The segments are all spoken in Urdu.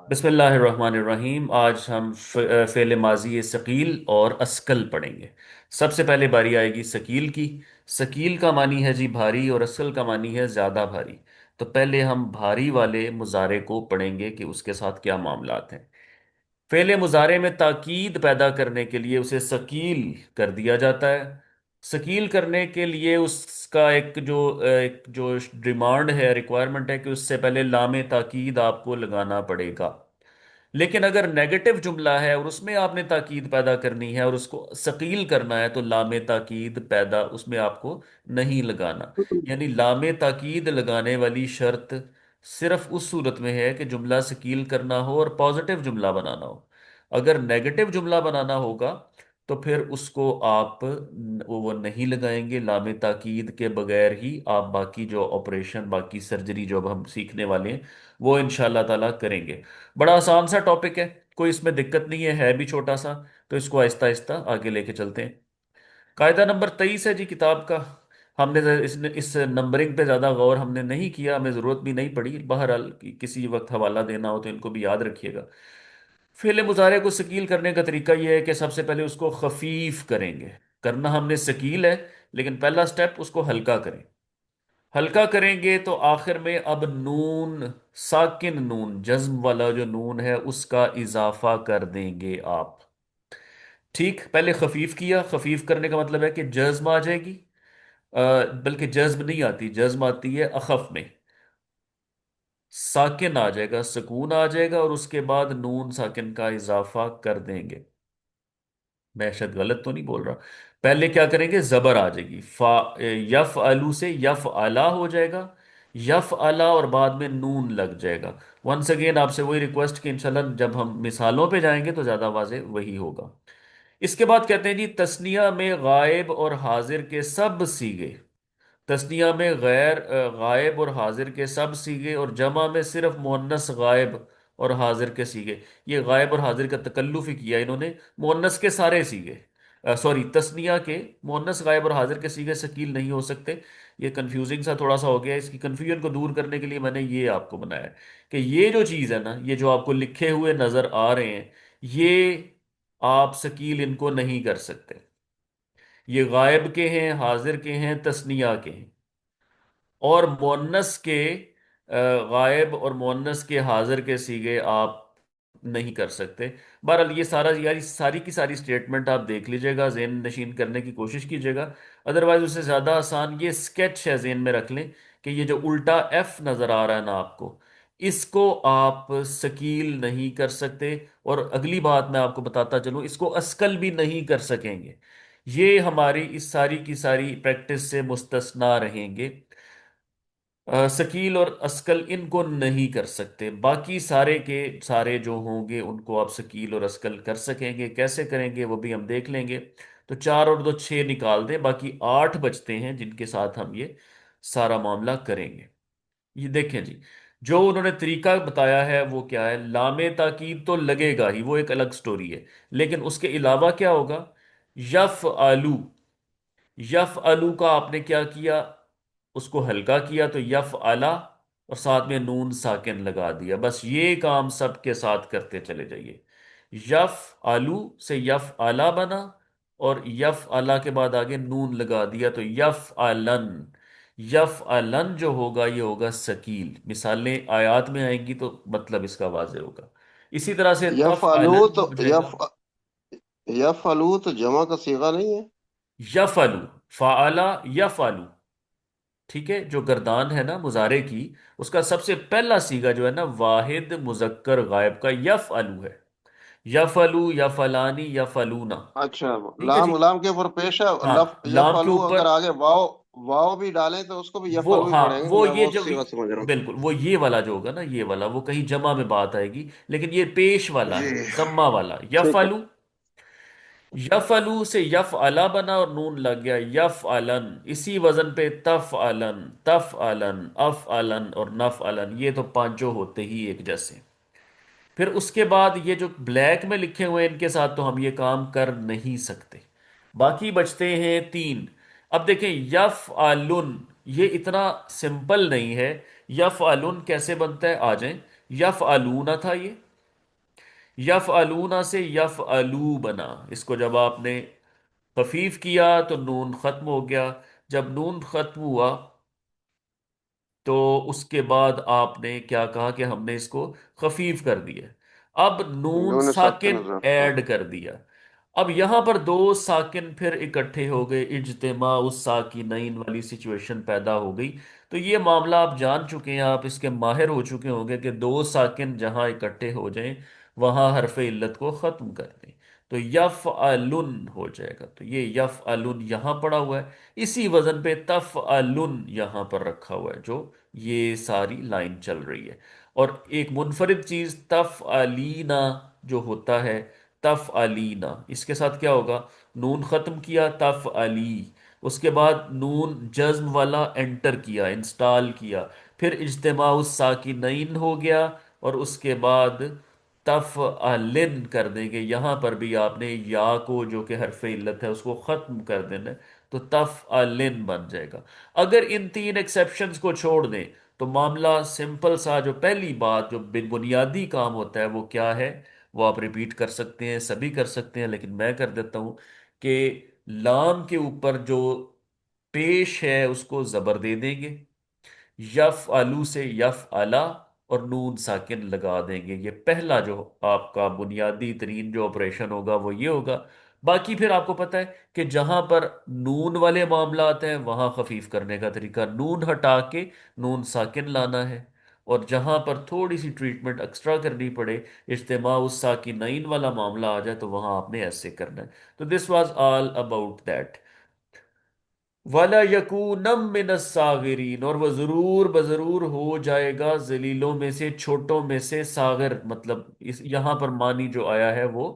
بسم اللہ الرحمن الرحیم۔ آج ہم فعل ماضی ثقیل اور اسکل پڑھیں گے۔ سب سے پہلے باری آئے گی ثقیل کی۔ ثقیل کا معنی ہے جی بھاری، اور اسکل کا معنی ہے زیادہ بھاری۔ تو پہلے ہم بھاری والے مضارع کو پڑھیں گے کہ اس کے ساتھ کیا معاملات ہیں۔ فعل مضارع میں تاکید پیدا کرنے کے لیے اسے ثقیل کر دیا جاتا ہے۔ ثقیل کرنے کے لیے اس کا ایک جو ڈیمانڈ ہے، ریکوائرمنٹ ہے کہ اس سے پہلے لام تاکید آپ کو لگانا پڑے گا۔ لیکن اگر نیگیٹو جملہ ہے اور اس میں آپ نے تاکید پیدا کرنی ہے اور اس کو ثقیل کرنا ہے، تو لام تاکید پیدا اس میں آپ کو نہیں لگانا۔ یعنی لام تاکید لگانے والی شرط صرف اس صورت میں ہے کہ جملہ ثقیل کرنا ہو اور پازیٹو جملہ بنانا ہو۔ اگر نیگیٹو جملہ بنانا ہوگا تو پھر اس کو آپ وہ نہیں لگائیں گے۔ لام تاکید کے بغیر ہی آپ باقی جو آپریشن، باقی سرجری جو اب ہم سیکھنے والے ہیں وہ انشاءاللہ تعالیٰ کریں گے۔ بڑا آسان سا ٹاپک ہے، کوئی اس میں دقت نہیں ہے بھی چھوٹا سا۔ تو اس کو آہستہ آہستہ آگے لے کے چلتے ہیں۔ قاعدہ نمبر 23 ہے جی کتاب کا۔ ہم نے اس نمبرنگ پہ زیادہ غور ہم نے نہیں کیا، ہمیں ضرورت بھی نہیں پڑی۔ بہرحال کسی وقت حوالہ دینا ہو تو ان کو بھی یاد رکھیے گا۔ فعل مضارع کو ثقیل کرنے کا طریقہ یہ ہے کہ سب سے پہلے اس کو خفیف کریں گے۔ کرنا ہم نے ثقیل ہے، لیکن پہلا سٹیپ اس کو ہلکا کریں۔ ہلکا کریں گے تو آخر میں اب نون، ساکن نون، جزم والا جو نون ہے اس کا اضافہ کر دیں گے آپ۔ ٹھیک، پہلے خفیف کیا۔ خفیف کرنے کا مطلب ہے کہ جزم آ جائے گی، بلکہ جزم نہیں آتی، جزم آتی ہے اخف میں۔ ساکن آ جائے گا، سکون آ جائے گا، اور اس کے بعد نون ساکن کا اضافہ کر دیں گے۔ میں شاید غلط تو نہیں بول رہا؟ پہلے کیا کریں گے؟ زبر آ جائے گی، یف آلو سے یف آلہ ہو جائے گا، یف آلہ، اور بعد میں نون لگ جائے گا۔ ونس اگین آپ سے وہی ریکویسٹ کہ انشاءاللہ جب ہم مثالوں پہ جائیں گے تو زیادہ واضح وہی ہوگا۔ اس کے بعد کہتے ہیں جی تثنیہ میں غائب اور حاضر کے سب صیغے۔ تثنیہ میں غائب اور حاضر کے سب صیغے، اور جمع میں صرف مؤنث غائب اور حاضر کے صیغے۔ یہ غائب اور حاضر کا تکلف ہی کیا انہوں نے۔ مؤنث کے سارے صیغے، سوری، تثنیہ کے مؤنث غائب اور حاضر کے صیغے ثقیل نہیں ہو سکتے۔ یہ کنفیوزنگ سا تھوڑا سا ہو گیا ہے، اس کی کنفیوژن کو دور کرنے کے لیے میں نے یہ آپ کو بنایا ہے کہ یہ جو چیز ہے نا، یہ جو آپ کو لکھے ہوئے نظر آ رہے ہیں، یہ آپ ثقیل ان کو نہیں کر سکتے۔ یہ غائب کے ہیں، حاضر کے ہیں، تثنیہ کے ہیں، اور مؤنث کے غائب اور مؤنث کے حاضر کے صیغے آپ نہیں کر سکتے۔ بہرحال یہ سارا، یاری ساری کی ساری سٹیٹمنٹ آپ دیکھ لیجئے گا، ذہن نشین کرنے کی کوشش کیجئے گا۔ ادروائز اسے زیادہ آسان یہ سکیچ ہے، ذہن میں رکھ لیں کہ یہ جو الٹا ایف نظر آ رہا ہے نا آپ کو، اس کو آپ ثقیل نہیں کر سکتے، اور اگلی بات میں آپ کو بتاتا چلوں، اس کو اسکل بھی نہیں کر سکیں گے۔ یہ ہماری اس ساری کی ساری پریکٹس سے مستثنا رہیں گے۔ ثقیل اور اسکل ان کو نہیں کر سکتے، باقی سارے کے سارے جو ہوں گے ان کو آپ ثقیل اور اسکل کر سکیں گے۔ کیسے کریں گے وہ بھی ہم دیکھ لیں گے۔ تو 4 اور 2 6 نکال دیں، باقی 8 بچتے ہیں جن کے ساتھ ہم یہ سارا معاملہ کریں گے۔ یہ دیکھیں جی، جو انہوں نے طریقہ بتایا ہے وہ کیا ہے؟ لام تاکید تو لگے گا ہی، وہ ایک الگ سٹوری ہے، لیکن اس کے علاوہ کیا ہوگا؟ یف آلو، یف آلو کا آپ نے کیا کیا؟ اس کو ہلکا کیا تو یف آلہ، اور ساتھ میں نون ساکن لگا دیا۔ بس یہ کام سب کے ساتھ کرتے چلے جائیے۔ یف آلو سے یف آلہ بنا، اور یف آلہ کے بعد آگے نون لگا دیا تو یف آلن۔ یف آلن جو ہوگا یہ ہوگا ثقیل۔ مثالیں آیات میں آئیں گی تو مطلب اس کا واضح ہوگا۔ اسی طرح سے تف یفعلو آلن تو ہو جائے گا۔ یفعلو تو جمع کا صیغہ نہیں ہے؟ یفعلو، فعلا یفعلو، ٹھیک ہے، جو گردان ہے نا مضارع کی، اس کا سب سے پہلا صیغہ جو ہے نا واحد مذکر غائب کا یفعلو ہے۔ یفعلو، یفعلانی، یفعلونا۔ اچھا، ٹھیک ہے لام جی۔ لام کے اوپر پیش ہے، ہاں، لام کے یفعلو اوپر، اگر آگے واو واو بھی ڈالیں تو اس کو بھی وہ یفعلو ہی ہاں پڑھیں گے، وہ میں یہ وہ جو صیغہ سمجھ رہا ہوں۔ بالکل وہ یہ والا جو ہوگا نا، یہ والا وہ کہیں جمع میں بات آئے گی، لیکن یہ پیش والا جی، ہے، ضمہ والا ٹھیک ہے۔ یفعلو۔ یفعلو سے یفعلا بنا اور نون لگ گیا یفعلن، اسی وزن پہ تفعلن، تفعلن، افعلن اور نفعلن، یہ تو پانچوں ہوتے ہی ایک جیسے۔ پھر اس کے بعد یہ جو بلیک میں لکھے ہوئے ہیں ان کے ساتھ تو ہم یہ کام کر نہیں سکتے۔ باقی بچتے ہیں 3۔ اب دیکھیں یفعلن، یہ اتنا سمپل نہیں ہے۔ یفعلن کیسے بنتا ہے؟ آ جائیں۔ یفعلون تھا یہ، یفعلون سے یفعلو بنا، اس کو جب آپ نے خفیف کیا تو نون ختم ہو گیا، جب نون ختم ہوا تو اس کے بعد آپ نے کیا کہا کہ ہم نے اس کو خفیف کر دیا، اب نون نون ساکن ساکن اضافہ. ایڈ کر دیا۔ اب یہاں پر دو ساکن پھر اکٹھے ہو گئے، اجتماع الساکنین والی سچویشن پیدا ہو گئی۔ تو یہ معاملہ آپ جان چکے ہیں، آپ اس کے ماہر ہو چکے ہوں گے کہ دو ساکن جہاں اکٹھے ہو جائیں وہاں حرف علت کو ختم کر دیں تو یفعلن ہو جائے گا۔ تو یہ یفعلن یہاں پڑا ہوا ہے، اسی وزن پہ تفعلن یہاں پر رکھا ہوا ہے جو یہ ساری لائن چل رہی ہے۔ اور ایک منفرد چیز تفعلینا جو ہوتا ہے، تفعلینا اس کے ساتھ کیا ہوگا، نون ختم کیا تفعلی، اس کے بعد نون جزم والا انٹر کیا، انسٹال کیا، پھر اجتماع الساکنین ہو گیا، اور اس کے بعد تفعلن کر دیں گے، یہاں پر بھی آپ نے یا کو جو کہ حرف علت ہے اس کو ختم کر دینا ہے، تو تفعلن بن جائے گا۔ اگر ان تین ایکسیپشنز کو چھوڑ دیں تو معاملہ سمپل سا، جو پہلی بات جو بنیادی کام ہوتا ہے وہ کیا ہے، وہ آپ ریپیٹ کر سکتے ہیں، سبھی کر سکتے ہیں، لیکن میں کر دیتا ہوں کہ لام کے اوپر جو پیش ہے اس کو زبر دے دیں گے، یف آلو سے یف آلہ، اور نون ساکن لگا دیں گے۔ یہ پہلا جو آپ کا بنیادی ترین جو آپریشن ہوگا وہ یہ ہوگا۔ باقی پھر آپ کو پتہ ہے کہ جہاں پر نون والے معاملات ہیں وہاں خفیف کرنے کا طریقہ نون ہٹا کے نون ساکن لانا ہے، اور جہاں پر تھوڑی سی ٹریٹمنٹ ایکسٹرا کرنی پڑے، اجتماع الساکنین والا معاملہ آ جائے، تو وہاں آپ نے ایسے کرنا ہے۔ تو this was all about that. وَلَا يَكُونَ مِنَ الصَّاغِرِينَ، اور وہ ضرور بضرور ہو جائے گا ذلیلوں میں سے، چھوٹوں میں سے۔ صاغر مطلب یہاں پر معنی جو آیا ہے وہ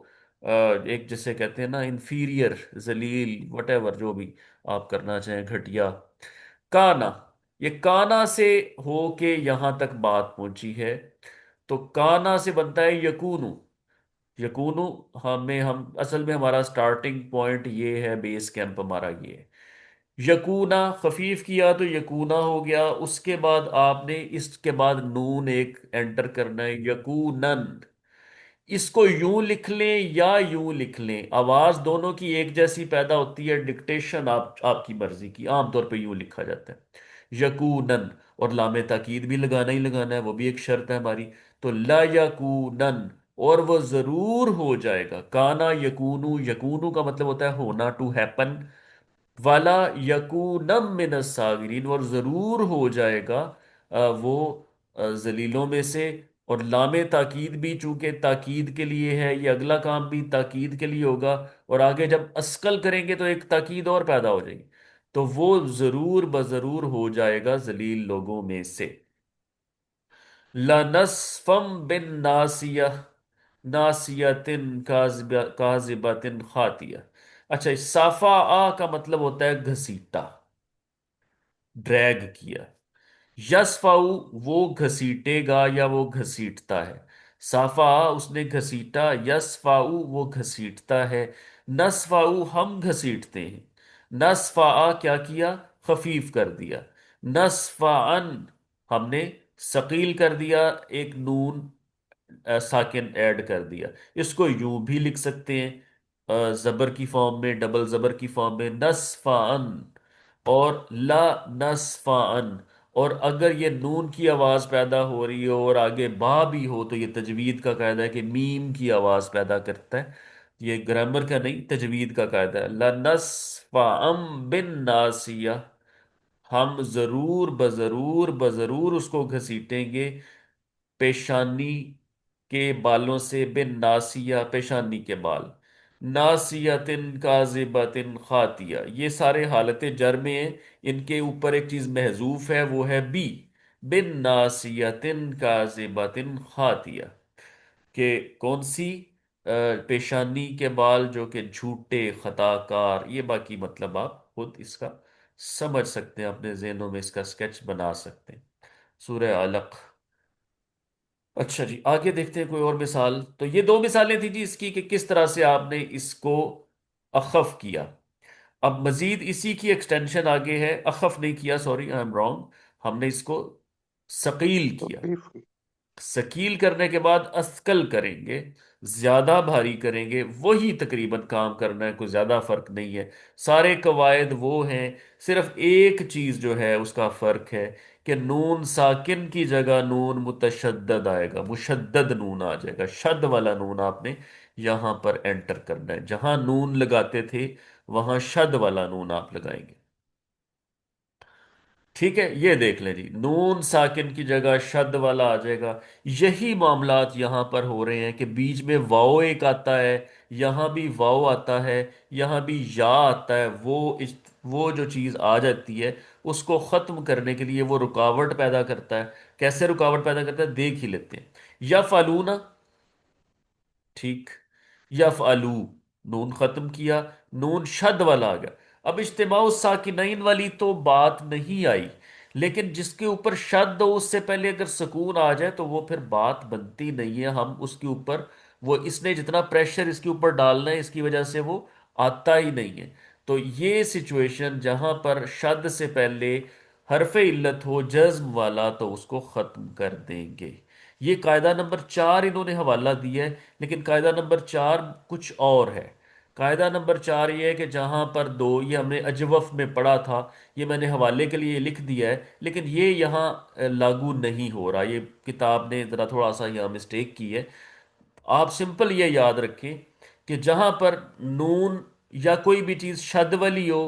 ایک جسے کہتے ہیں نا انفیریئر، ذلیل، وٹ ایور جو بھی آپ کرنا چاہیں، گھٹیا۔ کانا، یہ کانا سے ہو کے یہاں تک بات پہنچی ہے، تو کانا سے بنتا ہے یکونو۔ یکونو ہم اصل میں ہمارا سٹارٹنگ پوائنٹ یہ ہے، بیس کیمپ ہمارا یہ ہے۔ یکونا خفیف کیا تو یکونا ہو گیا، اس کے بعد آپ نے اس کے بعد نون ایک انٹر کرنا ہے، یکونن۔ اس کو یوں لکھ لیں یا یوں لکھ لیں، آواز دونوں کی ایک جیسی پیدا ہوتی ہے، ڈکٹیشن آپ کی مرضی کی، عام طور پہ یوں لکھا جاتا ہے یکونن، اور لام تاکید بھی لگانا ہی لگانا ہے، وہ بھی ایک شرط ہے ہماری۔ تو لا یکونن، اور وہ ضرور ہو جائے گا۔ کانا یکونو، یکونو کا مطلب ہوتا ہے ہونا، ٹو ہیپن۔ والا یکونم من الصاغرین، اور ضرور ہو جائے گا وہ ذلیلوں میں سے۔ اور لام تاکید بھی چونکہ تاکید کے لیے ہے، یہ اگلا کام بھی تاکید کے لیے ہوگا، اور آگے جب اسکل کریں گے تو ایک تاکید اور پیدا ہو جائے گی، تو وہ ضرور بضرور ہو جائے گا ذلیل لوگوں میں سے۔ لَنَسْفًا بِالنَّاسِیَةِ، ناسیتن کاذبتن خاطیہ۔ اچھا، صافا آ کا مطلب ہوتا ہے گھسیٹا، ڈریگ کیا۔ یسفاؤ وہ گھسیٹے گا یا وہ گھسیٹتا ہے، صافا اس نے گھسیٹا، یسفاؤ وہ گھسیٹتا ہے، نسفاؤ ہم گھسیٹتے ہیں، نسفا کیا کیا، خفیف کر دیا، نسفعن ہم نے ثقیل کر دیا، ایک نون ساکن ایڈ کر دیا۔ اس کو یوں بھی لکھ سکتے ہیں زبر کی فارم میں، ڈبل زبر کی فارم میں، نسفعن اور لا نسفعن۔ اور اگر یہ نون کی آواز پیدا ہو رہی ہو اور آگے با بھی ہو تو یہ تجوید کا قاعدہ ہے کہ میم کی آواز پیدا کرتا ہے، یہ گرامر کا نہیں، تجوید کا قاعدہ ہے۔ لَنَسْفَعًا بِالنَّاسِیَةِ، ہم ضرور بضرور بضرور اس کو گھسیٹیں گے پیشانی کے بالوں سے، بن ناسیہ پیشانی کے بال، ناسیتن کاذبتن خاطیہ، یہ سارے حالت جر میں ہیں، ان کے اوپر ایک چیز محذوف ہے وہ ہے بی، بن ناسیتن کاذبتن خاطیہ، کہ کون سی، پیشانی کے بال جو کہ جھوٹے خطا کار۔ یہ باقی مطلب آپ خود اس کا سمجھ سکتے ہیں، اپنے ذہنوں میں اس کا سکیچ بنا سکتے ہیں۔ سورہ علق۔ اچھا جی، آگے دیکھتے ہیں کوئی اور مثال۔ تو یہ دو مثالیں تھیں جی اس کی کہ کس طرح سے آپ نے اس کو اخف کیا۔ اب مزید اسی کی ایکسٹینشن آگے ہے، اخف نہیں کیا، سوری آئی ایم رانگ، ہم نے اس کو ثقیل کیا۔ تخفیف کی. سکیل کرنے کے بعد اسکل کریں گے، زیادہ بھاری کریں گے، وہی تقریباً کام کرنا ہے، کوئی زیادہ فرق نہیں ہے، سارے قواعد وہ ہیں۔ صرف ایک چیز جو ہے اس کا فرق ہے کہ نون ساکن کی جگہ نون متشدد آئے گا، مشدد نون آ جائے گا، شد والا نون آپ نے یہاں پر انٹر کرنا ہے، جہاں نون لگاتے تھے وہاں شد والا نون آپ لگائیں گے۔ ٹھیک ہے، یہ دیکھ لیں جی، نون ساکن کی جگہ شد والا آ جائے گا۔ یہی معاملات یہاں پر ہو رہے ہیں کہ بیچ میں واؤ ایک آتا ہے، یہاں بھی واؤ آتا ہے، یہاں بھی یا آتا ہے، وہ جو چیز آ جاتی ہے اس کو ختم کرنے کے لیے وہ رکاوٹ پیدا کرتا ہے۔ کیسے رکاوٹ پیدا کرتا ہے دیکھ ہی لیتے ہیں۔ یا فالونا، ٹھیک، یفعلو، نون ختم کیا، نون شد والا آ گیا۔ اب اجتماع الساکنین والی تو بات نہیں آئی، لیکن جس کے اوپر شد ہو اس سے پہلے اگر سکون آ جائے تو وہ پھر بات بنتی نہیں ہے، ہم اس کے اوپر، وہ اس نے جتنا پریشر اس کے اوپر ڈالنا ہے اس کی وجہ سے وہ آتا ہی نہیں ہے۔ تو یہ سچویشن جہاں پر شد سے پہلے حرف علت ہو جزم والا تو اس کو ختم کر دیں گے۔ یہ قاعدہ نمبر 4 انہوں نے حوالہ دیا ہے، لیکن قاعدہ نمبر 4 کچھ اور ہے۔ قاعدہ نمبر 4 یہ ہے کہ جہاں پر دو، یہ ہم نے اجوف میں پڑھا تھا، یہ میں نے حوالے کے لیے لکھ دیا ہے، لیکن یہ یہاں لاگو نہیں ہو رہا، یہ کتاب نے ذرا تھوڑا سا یہاں مسٹیک کی ہے۔ آپ سمپل یہ یاد رکھیں کہ جہاں پر نون یا کوئی بھی چیز شد والی ہو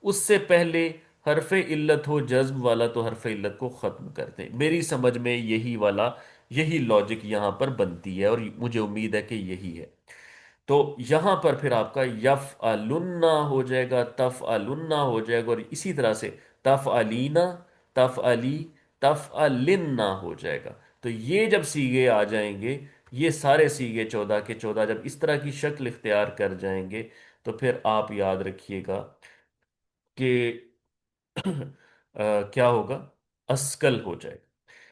اس سے پہلے حرف علت ہو جزم والا تو حرف علت کو ختم کر دیں۔ میری سمجھ میں یہی لاجک یہاں پر بنتی ہے، اور مجھے امید ہے کہ یہی ہے۔ تو یہاں پر پھر آپ کا یف ہو جائے گا، تف ہو جائے گا، اور اسی طرح سے تف علینا، تف علی، تف ہو جائے گا۔ تو یہ جب سیگے آ جائیں گے، یہ سارے سیگے 14 کے 14 جب اس طرح کی شکل اختیار کر جائیں گے تو پھر آپ یاد رکھیے گا کہ کیا ہوگا، اسکل ہو جائے گا۔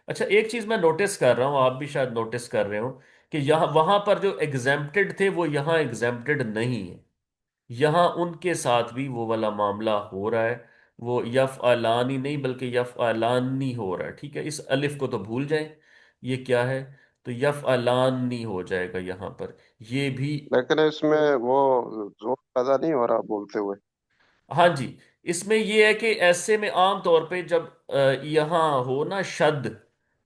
اچھا ایک چیز میں نوٹس کر رہا ہوں، آپ بھی شاید نوٹس کر رہے ہو، کہ یہاں وہاں پر جو ایگزیمپٹڈ تھے وہ یہاں ایگزیمپٹڈ نہیں ہے، یہاں ان کے ساتھ بھی وہ والا معاملہ ہو رہا ہے، وہ یف آلانی نہیں بلکہ یف آلانی ہو رہا ہے۔ ٹھیک ہے، اس الف کو تو بھول جائیں، یہ کیا ہے، تو یف آلانی ہو جائے گا یہاں پر، یہ بھی۔ لیکن اس میں وہ زور پیدا نہیں ہو رہا بولتے ہوئے؟ ہاں جی، اس میں یہ ہے کہ ایسے میں عام طور پہ جب یہاں ہو نا شد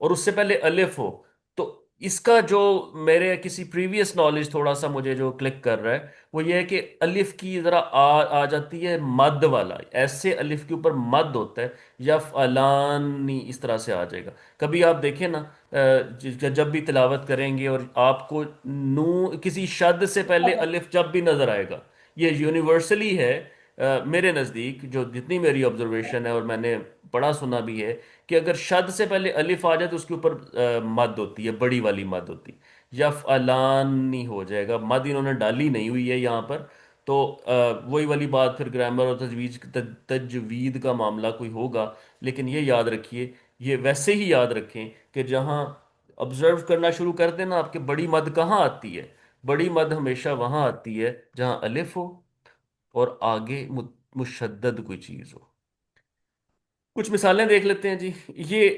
اور اس سے پہلے الف ہو، تو اس کا جو میرے کسی پریویس نالج تھوڑا سا مجھے جو کلک کر رہا ہے وہ یہ ہے کہ الف کی ذرا آ جاتی ہے مد والا، ایسے الف کے اوپر مد ہوتا ہے، یف الانی اس طرح سے آ جائے گا۔ کبھی آپ دیکھیں نا، جب بھی تلاوت کریں گے اور آپ کو نو کسی شد سے پہلے الف جب بھی نظر آئے گا، یہ یونیورسلی ہے میرے نزدیک، جو جتنی میری آبزرویشن ہے اور میں نے پڑھا سنا بھی ہے، کہ اگر شد سے پہلے الف آ جائے تو اس کے اوپر مد ہوتی ہے، بڑی والی مد ہوتی ہے، یف الانی ہو جائے گا، مد انہوں نے ڈالی نہیں ہوئی ہے یہاں پر۔ تو وہی والی بات پھر گرامر اور تجوید کا معاملہ کوئی ہوگا، لیکن یہ یاد رکھیے، یہ ویسے ہی یاد رکھیں کہ جہاں آبزرو کرنا شروع کر دینا آپ کے بڑی مد کہاں آتی ہے، بڑی مد ہمیشہ وہاں آتی ہے جہاں الف ہو اور آگے مشدد کوئی چیز ہو۔ کچھ مثالیں دیکھ لیتے ہیں جی۔ یہ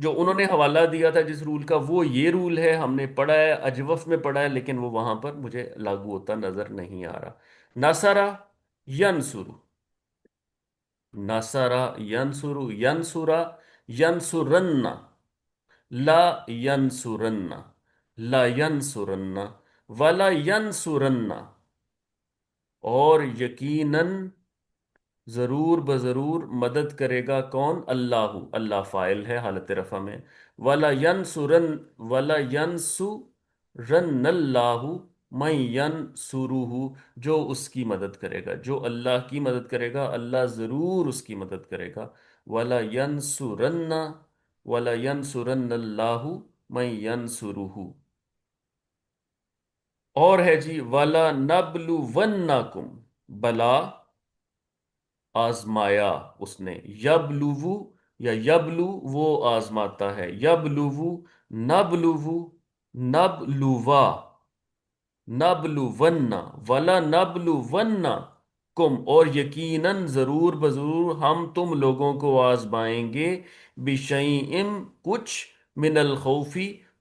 جو انہوں نے حوالہ دیا تھا جس رول کا، وہ یہ رول ہے، ہم نے پڑھا ہے اجوف میں پڑھا ہے، لیکن وہ وہاں پر مجھے لاگو ہوتا نظر نہیں آ رہا۔ نصرہ ینصرو، نصرہ ینصرو، ینصرہ ینصرن، لا ینصرن، لا ینصرن، ولا ینصرن، اور یقیناً ضرور بضرور مدد کرے گا کون، اللہ، اللہ فاعل ہے حالت رفع میں، ولا ینصرن، ولا ینصرن اللہ من ینصرہ، جو اس کی مدد کرے گا، جو اللہ کی مدد کرے گا اللہ ضرور اس کی مدد کرے گا، ولا ینصرن، ولا ینصرن اللہ من ینصرہ۔ اور ہے جی، ولا نبلونکم، بلا آزمایا اس نے، یبلو یا یبلو وہ آزماتا ہے، یبلو، نبلو، نبلوا، نبلون، ولا نبلون کم، اور یقیناً ضرور بضرور ہم تم لوگوں کو آزمائیں گے، بشیئم کچھ، من الخوفی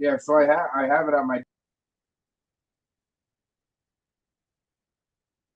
Yeah, so I have it on my.